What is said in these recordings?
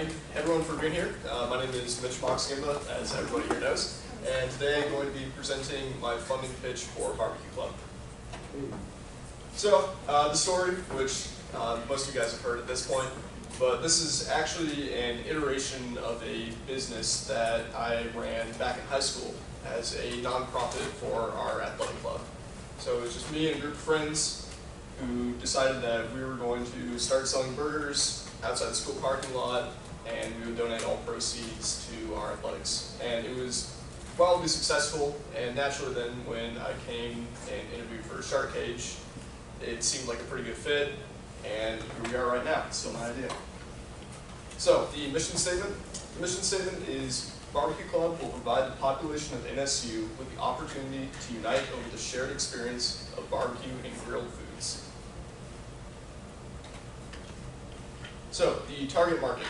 thank everyone for being here. My name is Mitch Moxgimba, as everybody here knows, and today I'm going to be presenting my funding pitch for Barbecue Club. So, the story, which most of you guys have heard at this point, but this is actually an iteration of a business that I ran back in high school as a nonprofit for our athletic club. So it was just me and a group of friends who decided that we were going to start selling burgers outside the school parking lot, and we would donate all proceeds to our athletics. And it was wildly successful, and naturally then when I came and interviewed for Shark Cage, it seemed like a pretty good fit, and here we are right now. It's still my idea. So, the mission statement. The mission statement is Barbecue Club will provide the population of NSU with the opportunity to unite over the shared experience of barbecue and grilled foods. So, the target market.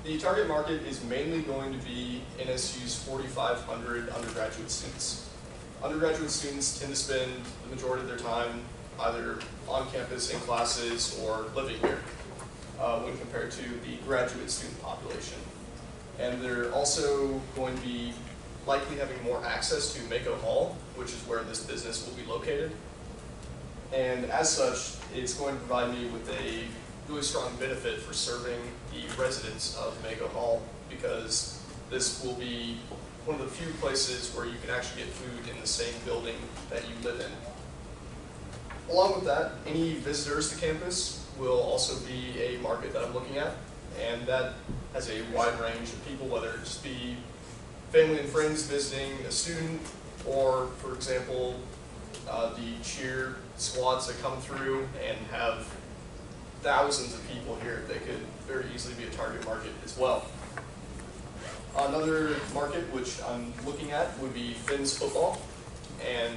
The target market is mainly going to be NSU's 4,500 undergraduate students. Undergraduate students tend to spend the majority of their time either on campus in classes or living here when compared to the graduate student population. And they're also going to be likely having more access to Mako Hall, which is where this business will be located. And as such, it's going to provide me with a really strong benefit for serving the residents of Mako Hall, because this will be one of the few places where you can actually get food in the same building that you live in. Along with that, any visitors to campus will also be a market that I'm looking at, and that has a wide range of people, whether it just be family and friends visiting a student, or, for example, the cheer squads that come through and have thousands of people here. They could very easily be a target market as well. Another market which I'm looking at would be Finns football, and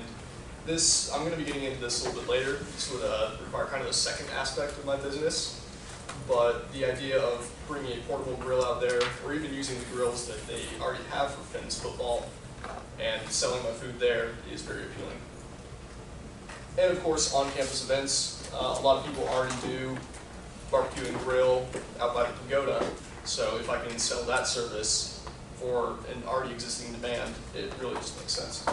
this, I'm going to be getting into this a little bit later. This would require kind of a second aspect of my business, but the idea of bringing a portable grill out there, or even using the grills that they already have for Finns football, and selling my food there is very appealing. And of course, on-campus events, a lot of people already do barbecue and grill out by the pagoda, so if I can sell that service for an already existing demand, it really just makes sense.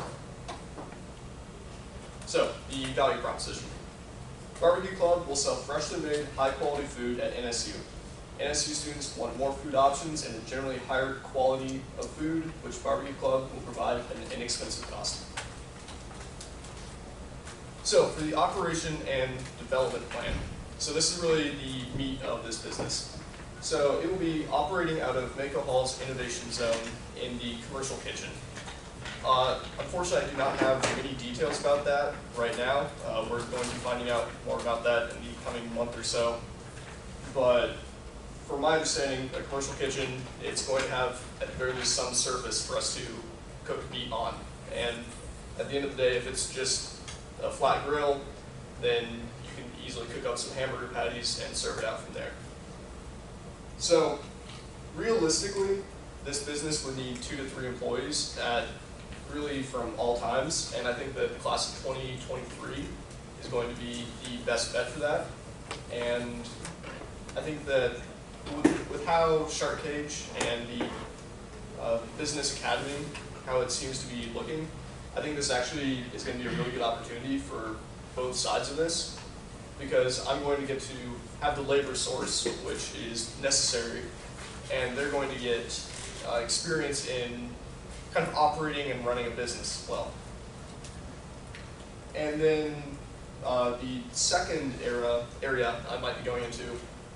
So, the value proposition. Barbecue Club will sell freshly made, high-quality food at NSU. NSU students want more food options and a generally higher quality of food, which Barbecue Club will provide at an inexpensive cost. So, for the operation and development plan. So this is really the meat of this business. So it will be operating out of Mako Hall's Innovation Zone in the commercial kitchen. Unfortunately, I do not have any details about that right now. We're going to be finding out more about that in the coming month or so. But from my understanding, a commercial kitchen, it's going to have at the very least some surface for us to cook meat on. And at the end of the day, if it's just a flat grill, then you can easily cook up some hamburger patties and serve it out from there. So realistically, this business would need 2 to 3 employees at really from all times, and I think that the class of 2023 is going to be the best bet for that. And I think that with how Shark Cage and the Business Academy, how it seems to be looking, I think this actually is going to be a really good opportunity for both sides of this, because I'm going to get to have the labor source, which is necessary, and they're going to get experience in kind of operating and running a business as well. And then the second area I might be going into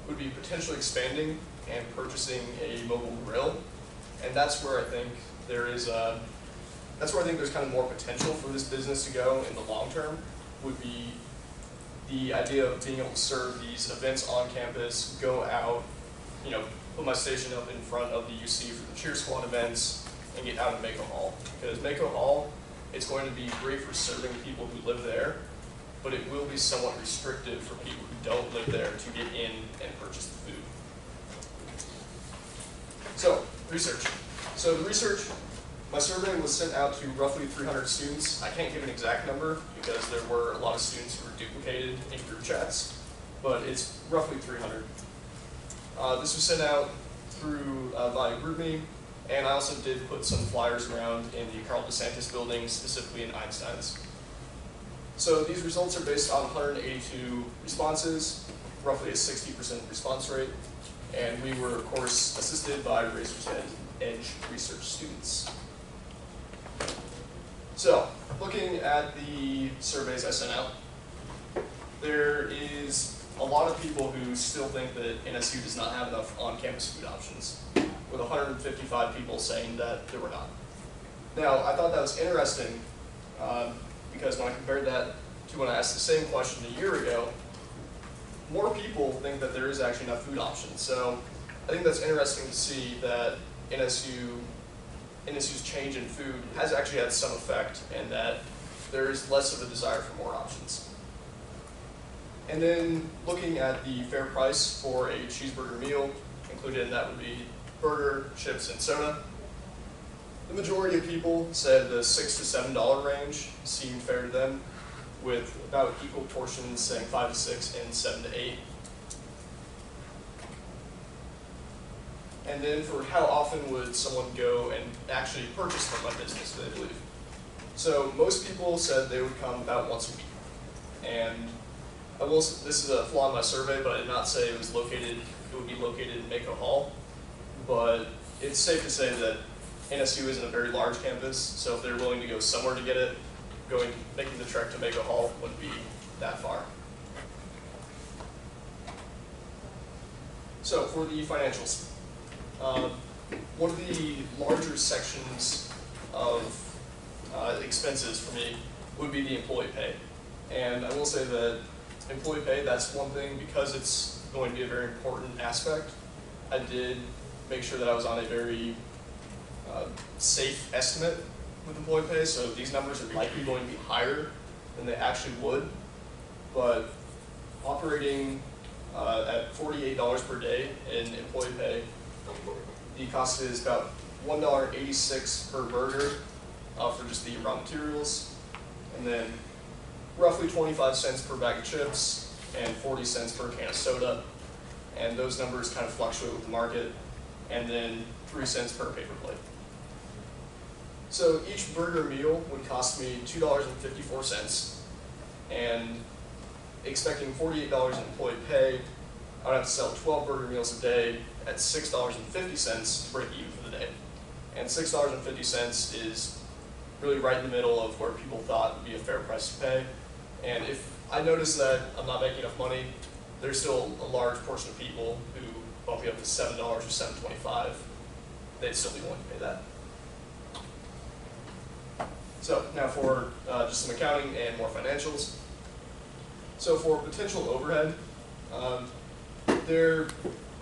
would be potentially expanding and purchasing a mobile grill, and that's where I think there's kind of more potential for this business to go in the long term. Would be the idea of being able to serve these events on campus, go out, put my station up in front of the UC for the cheer squad events, and get out of Mako Hall. Because Mako Hall, it's going to be great for serving people who live there, but it will be somewhat restrictive for people who don't live there to get in and purchase the food. So, research. So the research, my survey was sent out to roughly 300 students. I can't give an exact number because there were a lot of students who were duplicated in group chats, but it's roughly 300. This was sent out through via GroupMe, and I also did put some flyers around in the Carl DeSantis building, specifically in Einstein's. So these results are based on 182 responses, roughly a 60% response rate, and we were, of course, assisted by Razor's Edge research students. So, looking at the surveys I sent out, there is a lot of people who still think that NSU does not have enough on-campus food options, with 155 people saying that there were not. Now, I thought that was interesting because when I compared that to when I asked the same question a year ago, more people think that there is actually enough food options. So I think that's interesting to see that NSU's change in food has actually had some effect, and that there is less of a desire for more options. And then looking at the fair price for a cheeseburger meal, included in that would be burger, chips, and soda. The majority of people said the $6 to $7 range seemed fair to them, with about equal portions saying 5 to 6 and 7 to 8. And then for how often would someone go and actually purchase from my business, they believe. So most people said they would come about once a week. And this is a flaw in my survey, but I did not say it would be located in Mako Hall. But it's safe to say that NSU isn't a very large campus, so if they're willing to go somewhere to get it, making the trek to Mako Hall wouldn't be that far. So for the financials, one of the larger sections of expenses for me would be the employee pay. And I will say that employee pay, that's one thing, because it's going to be a very important aspect. I did make sure that I was on a very safe estimate with employee pay, so these numbers are likely going to be higher than they actually would. But operating at $48 per day in employee pay, the cost is about $1.86 per burger for just the raw materials, and then roughly 25 cents per bag of chips and 40 cents per can of soda. And those numbers kind of fluctuate with the market, and then 3 cents per paper plate. So each burger meal would cost me $2.54, and expecting $48 in employee pay, I would have to sell 12 burger meals a day at $6.50 to break even for the day. And $6.50 is really right in the middle of where people thought would be a fair price to pay. And if I notice that I'm not making enough money, there's still a large portion of people who bump me up to $7 or $7.25. They'd still be willing to pay that. So now for just some accounting and more financials. So for potential overhead,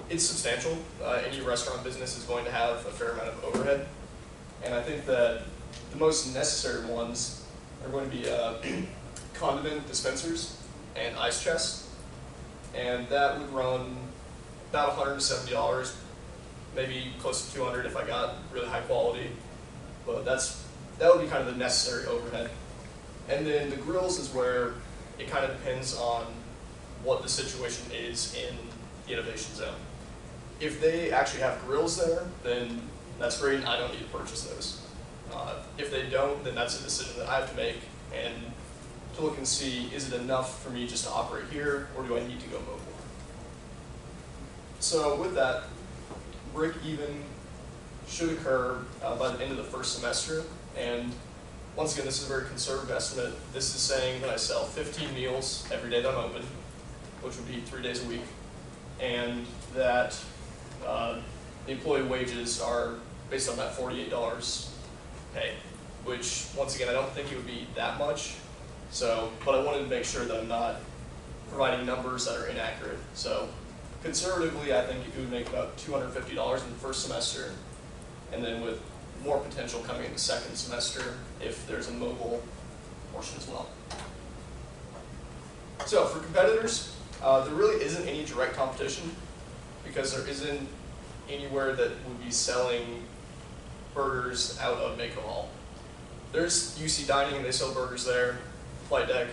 it's substantial. Any restaurant business is going to have a fair amount of overhead. And I think that the most necessary ones are going to be condiment dispensers and ice chests. And that would run about $170, maybe close to $200 if I got really high quality. But that would be kind of the necessary overhead. And then the grills is where it kind of depends on what the situation is in the innovation zone. If they actually have grills there, then that's great, and I don't need to purchase those. If they don't, then that's a decision that I have to make, and to look and see, is it enough for me just to operate here, or do I need to go mobile? So with that, break even should occur by the end of the first semester. And once again, this is a very conservative estimate. This is saying that I sell 15 meals every day that I'm open, which would be 3 days a week, and that the employee wages are based on that $48 pay, which once again, I don't think it would be that much. So, but I wanted to make sure that I'm not providing numbers that are inaccurate. So conservatively, I think it would make about $250 in the first semester, and then with more potential coming in the second semester if there's a mobile portion as well. So for competitors, there really isn't any direct competition because there isn't anywhere that would be selling burgers out of Mako Hall. There's UC Dining and they sell burgers there. Flight Deck,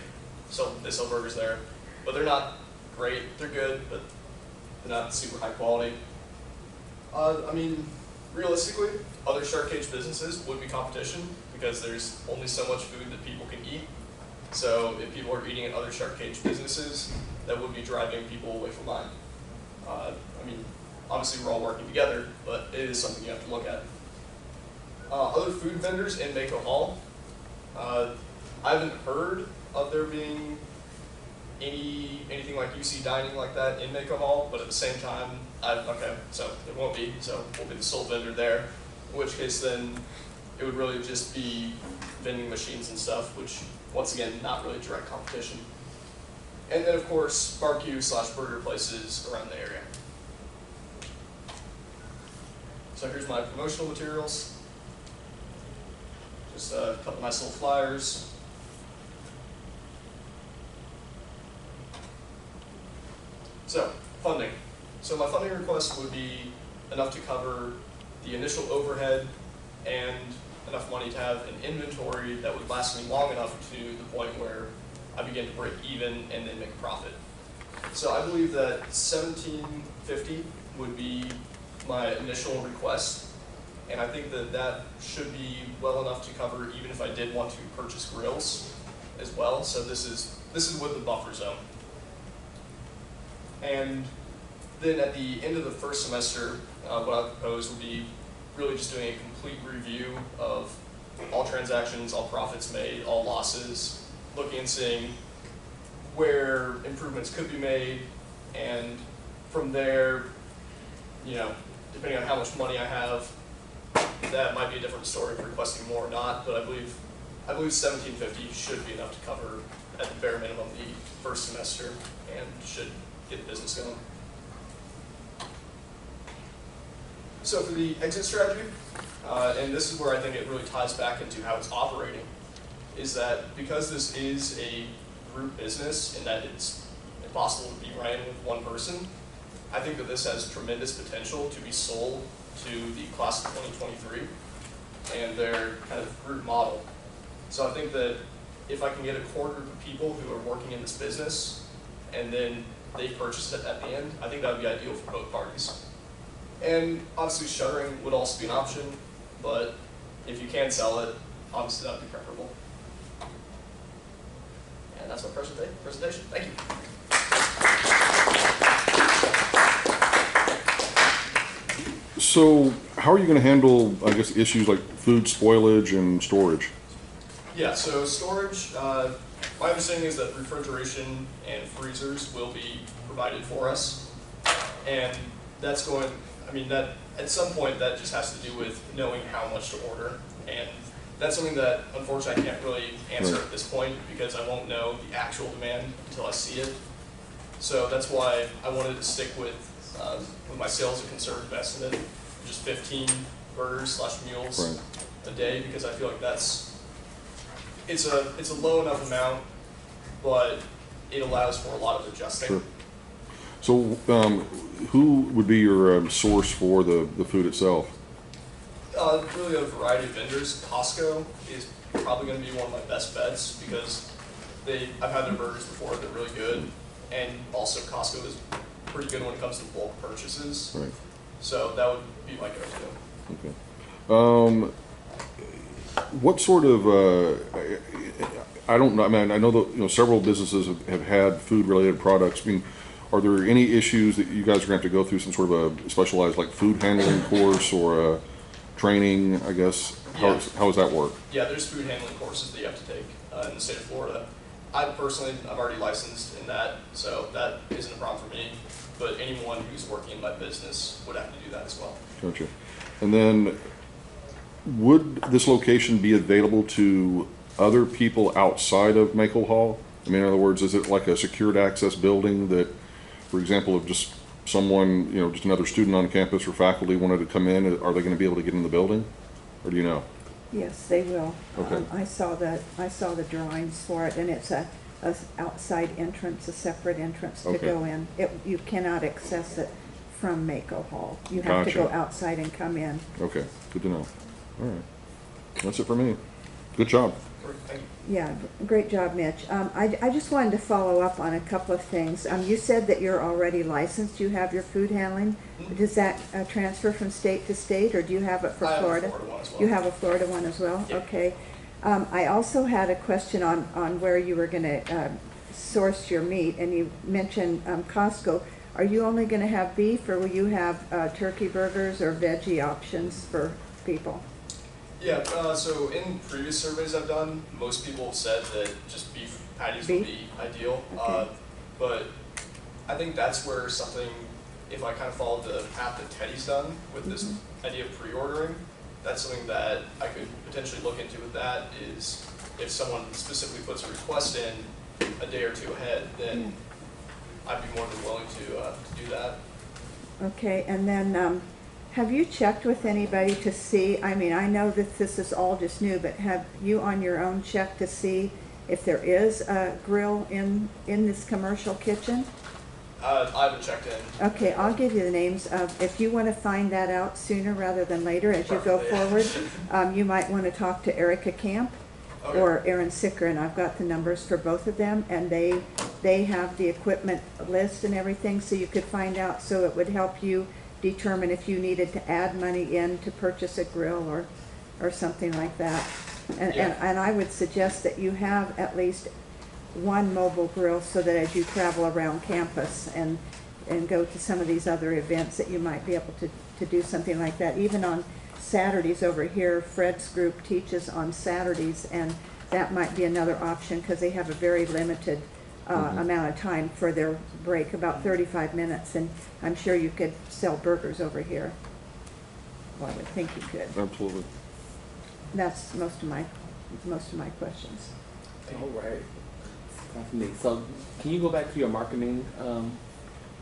they sell burgers there, but they're not great. They're good, but they're not super high quality. I mean, realistically, other shark cage businesses would be competition because there's only so much food that people can eat. So if people are eating at other shark cage businesses, that would be driving people away from mine. I mean, obviously we're all working together, but it is something you have to look at. Other food vendors in Mako Hall, I haven't heard of there being anything like UC dining like that in Mako Hall, but at the same time, okay, so there won't be, so we'll be the sole vendor there, in which case then it would really just be vending machines and stuff, which once again, not really direct competition. And then of course, barbecue/burger places around the area. So here's my promotional materials. Just a couple nice little flyers. So, funding. So my funding request would be enough to cover the initial overhead and enough money to have an inventory that would last me long enough to the point where I begin to break even and then make a profit. So I believe that $1,750 would be my initial request, and I think that that should be well enough to cover even if I did want to purchase grills as well. So this is with the buffer zone. And then at the end of the first semester, what I propose would be really just doing a complete review of all transactions, all profits made, all losses, looking and seeing where improvements could be made, and from there, you know, depending on how much money I have, that might be a different story of requesting more or not, but I believe $1,750 should be enough to cover at the bare minimum the first semester and should get the business going. So for the exit strategy, and this is where I think it really ties back into how it's operating, is that because this is a group business and that it's impossible to be ran with one person, I think that this has tremendous potential to be sold to the class of 2023 and their kind of group model. So I think that if I can get a core group of people who are working in this business and then they purchase it at the end, I think that would be ideal for both parties. And obviously shuttering would also be an option, but if you can sell it, obviously that would be preferable. And that's my presentation. Thank you. So how are you going to handle, I guess, issues like food spoilage and storage? Yeah, so storage, my understanding is that refrigeration and freezers will be provided for us. And that's going, I mean, that at some point that just has to do with knowing how much to order. And that's something that unfortunately I can't really answer at this point because I won't know the actual demand until I see it. So that's why I wanted to stick with my sales and conservative estimate, just 15 burgers/meals a day, because I feel like it's a low enough amount, but it allows for a lot of adjusting. Sure. So who would be your source for the food itself? Really a variety of vendors. Costco is probably going to be one of my best bets because I've had their burgers before, they're really good, and also Costco is pretty good when it comes to bulk purchases. Right. So that would be my go-to. Okay. What sort of I don't know. I mean, I know that several businesses have had food-related products. I mean, are there any issues that you guys are going to have to go through some sort of a specialized like food handling course or a training? I guess how does that work? Yeah, there's food handling courses that you have to take in the state of Florida. I've already licensed in that, so that isn't a problem for me. But anyone who's working in my business would have to do that as well. Gotcha. And then, would this location be available to other people outside of Mako Hall? I mean, in other words, is it like a secured access building that, for example, if just someone, just another student on campus or faculty wanted to come in, are they going to be able to get in the building? Or do you know? Yes, they will. Okay. I saw the drawings for it, and it's a outside entrance, a separate entrance to go in. You cannot access it from Mako Hall. You have to go outside and come in. Okay, good to know. All right, that's it for me. Good job. Thank you. Yeah, great job, Mitch. I just wanted to follow up on a couple of things. You said that you're already licensed, you have your food handling. Mhm. Does that transfer from state to state, or do you have it for I have a Florida? Florida one as well. You have a Florida one as well? Yeah. Okay. I also had a question on where you were gonna source your meat, and you mentioned Costco. Are you only gonna have beef, or will you have turkey burgers or veggie options for people? Yeah, so in previous surveys I've done, most people have said that just beef patties Beef? would be ideal. Okay. But I think that's where something, if I kind of followed the path that Teddy's done with this Mm-hmm. idea of pre-ordering, that's something that I could potentially look into with that is if someone specifically puts a request in a day or two ahead, then I'd be more than willing to do that. Okay, and then, have you checked with anybody to see, I mean, I know that this is all just new, but have you on your own checked to see if there is a grill in this commercial kitchen? I haven't checked in. Okay, I'll give you the names of, if you want to find that out sooner rather than later as you go Preferably. forward, you might want to talk to Erica Camp Okay. or Aaron Sicker, and I've got the numbers for both of them, and they have the equipment list and everything, so you could find out, so it would help you determine if you needed to add money in to purchase a grill or something like that. Yeah. And I would suggest that you have at least one mobile grill so that as you travel around campus and go to some of these other events that you might be able to do something like that. Even on Saturdays over here, Fred's group teaches on Saturdays, and that might be another option because they have a very limited amount of time for their break, about 35 minutes, and I'm sure you could sell burgers over here. Well, I would think you could. Absolutely. That's most of my questions. All right. That's neat. So, can you go back to your marketing?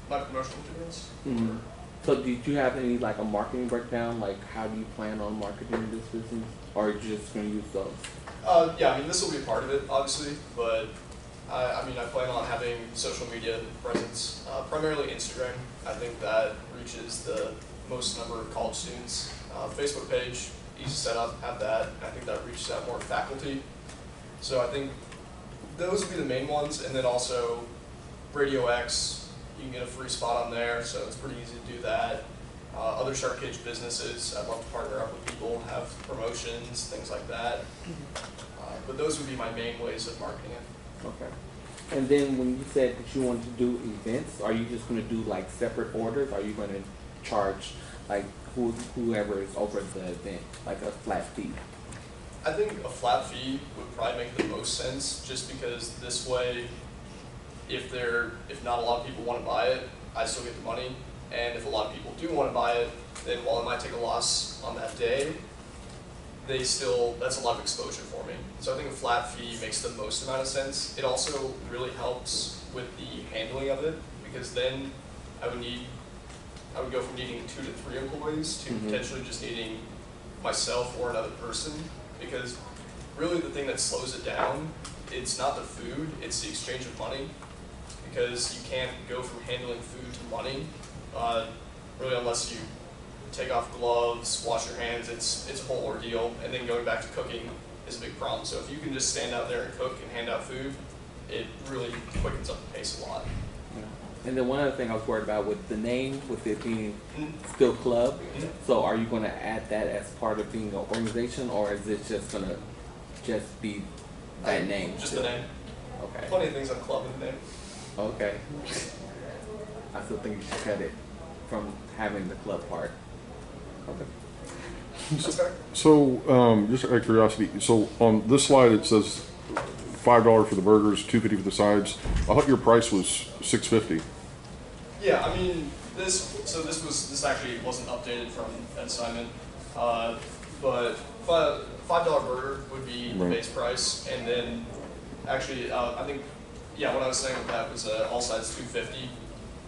My promotional materials? Mhm. So, did you have any like a marketing breakdown? Like, how do you plan on marketing this business, or are you just going to use those? Yeah, I mean, this will be a part of it, obviously, but I mean, I plan on having social media presence, primarily Instagram. I think that reaches the most number of college students. Facebook page, easy setup, have that. I think that reaches out more faculty. So I think those would be the main ones, and then also Radio X, you can get a free spot on there, so it's pretty easy to do that. Other Shark Cage businesses, I'd love to partner up with people, have promotions, things like that. But those would be my main ways of marketing it. Okay. And then when you said that you wanted to do events, are you just going to do like separate orders? Are you going to charge like whoever is over the event, like a flat fee? I think a flat fee would probably make the most sense, just because this way, if not a lot of people want to buy it, I still get the money. And if a lot of people do want to buy it, then while it might take a loss on that day, that's a lot of exposure for me. So I think a flat fee makes the most amount of sense. It also really helps with the handling of it, because then I would go from needing 2 to 3 employees to potentially just needing myself or another person, because really the thing that slows it down, it's not the food, it's the exchange of money, because you can't go from handling food to money, really unless you take off gloves, wash your hands, it's a whole ordeal, and then going back to cooking is a big problem. So if you can just stand out there and cook and hand out food, it really quickens up the pace a lot. Yeah. And then one other thing I was worried about with the name, with it being Mhm. still club. Mhm. So are you going to add that as part of being an organization, or is it just going to just be that name? Just still? the name. Okay. Plenty of things on club in the name. Okay. I still think you should cut it from having the club part. Okay. That's fair. So, just out of curiosity, so on this slide, it says $5 for the burgers, $2.50 for the sides. I thought your price was $6.50. Yeah, I mean, this actually wasn't updated from Ed Simon, but $5 burger would be the Right. base price, and then actually, I think, yeah, what I was saying with that was all sides $2.50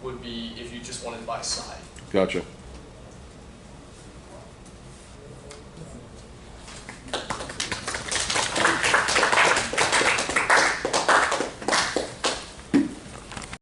would be if you just wanted to buy a side. Gotcha.